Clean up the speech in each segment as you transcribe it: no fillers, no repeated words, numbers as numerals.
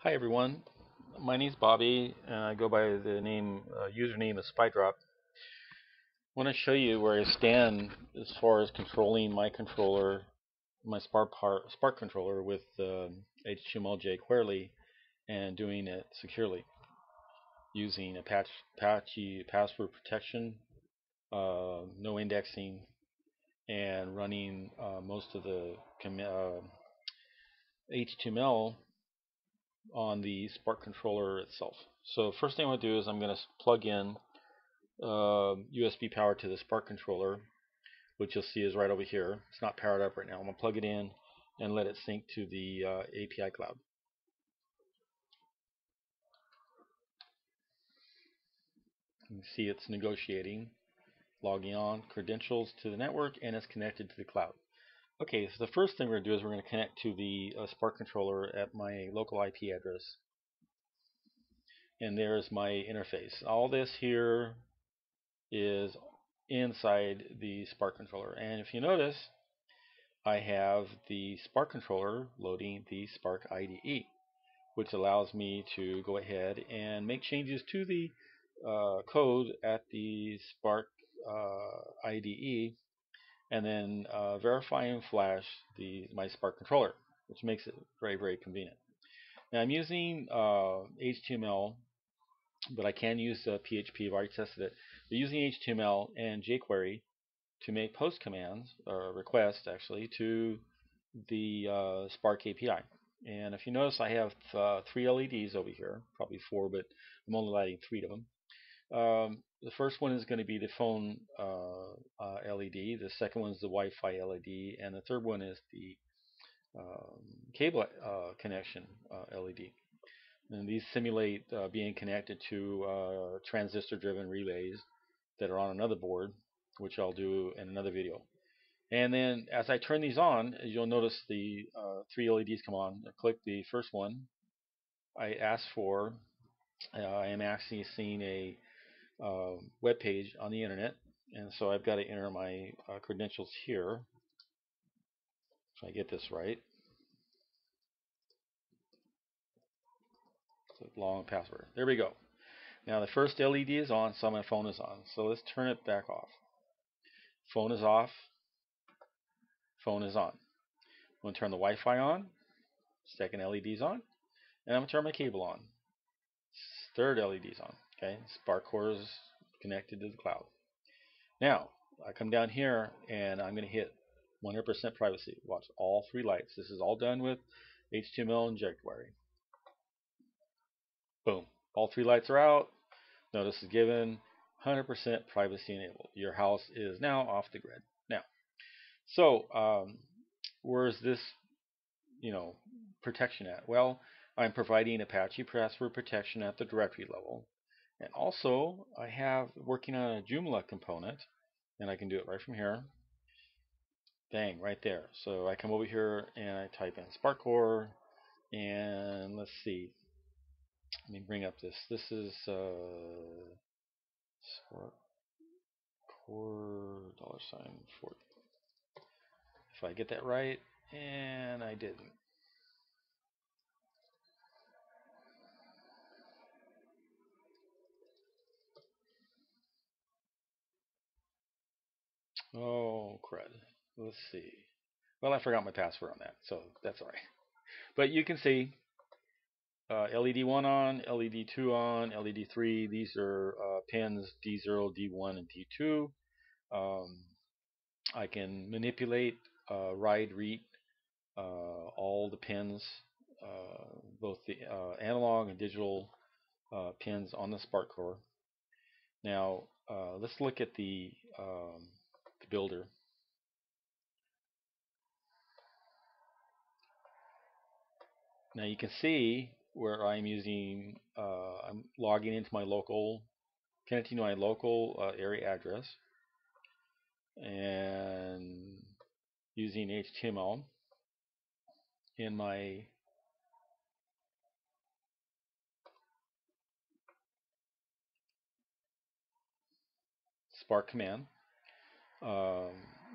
Hi everyone, my name is Bobby and I go by the username of SpyDrop. I want to show you where I stand as far as controlling my controller, my Spark controller with HTML jQuery and doing it securely using Apache password protection, no indexing, and running most of the HTML on the Spark controller itself. So first thing I'm going to do is I'm going to plug in USB power to the Spark controller, which you'll see is right over here. It's not powered up right now. I'm going to plug it in and let it sync to the API cloud. You can see it's negotiating, logging on, credentials to the network, and it's connected to the cloud. Okay, so the first thing we're going to do is we're going to connect to the Spark controller at my local IP address. And there's my interface. All this here is inside the Spark controller. And if you notice, I have the Spark controller loading the Spark IDE, which allows me to go ahead and make changes to the code at the Spark IDE and then verify and flash my Spark controller, which makes it very, very convenient. Now I'm using HTML, but I can use PHP. I've already tested it. But using HTML and jQuery to make post commands, or requests actually, to the Spark API. And if you notice, I have 3 LEDs over here, probably 4, but I'm only lighting 3 of them. The first one is going to be the phone LED, the second one is the Wi-Fi LED, and the third one is the cable connection LED. And these simulate being connected to transistor-driven relays that are on another board, which I'll do in another video. And then as I turn these on, you'll notice the 3 LEDs come on. I click the first one. I am actually seeing a web page on the internet, and so I've got to enter my credentials here. If I get this right, so long password. There we go. Now the first LED is on, so my phone is on. So let's turn it back off. Phone is off. Phone is on. I'm going to turn the Wi-Fi on. Second LED is on. And I'm going to turn my cable on. Third LED is on. Okay, Spark core is connected to the cloud. Now, I come down here and I'm going to hit 100% privacy. Watch all 3 lights. This is all done with HTML and jQuery. Boom. All 3 lights are out. Notice is given. 100% privacy enabled. Your house is now off the grid. Now, so where's this, protection at? Well, I'm providing Apache password protection at the directory level. And also, I have working on a Joomla component, and I can do it right from here. Bang, right there. So I come over here and I type in Spark core, and let's see. Let me bring up this. This is Spark core $40. If I get that right, and I didn't. Oh, crud. Let's see. Well, I forgot my password on that, so that's all right. But you can see LED 1 on, LED 2 on, LED 3. These are pins D0, D1, and D2. I can manipulate, write, read all the pins, both the analog and digital pins on the Spark core. Now, let's look at the builder. Now you can see where I'm using, I'm logging into my local, connecting to my local area address and using HTML in my Spark command.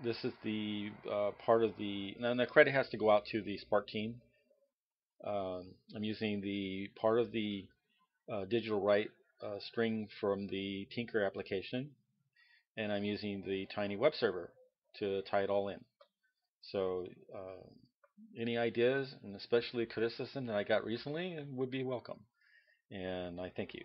This is the part of the, and the credit has to go out to the Spark team I'm using the part of the digital write string from the Tinker application, and I'm using the tiny web server to tie it all in. So any ideas, and especially criticism that I got recently, would be welcome. And I thank you.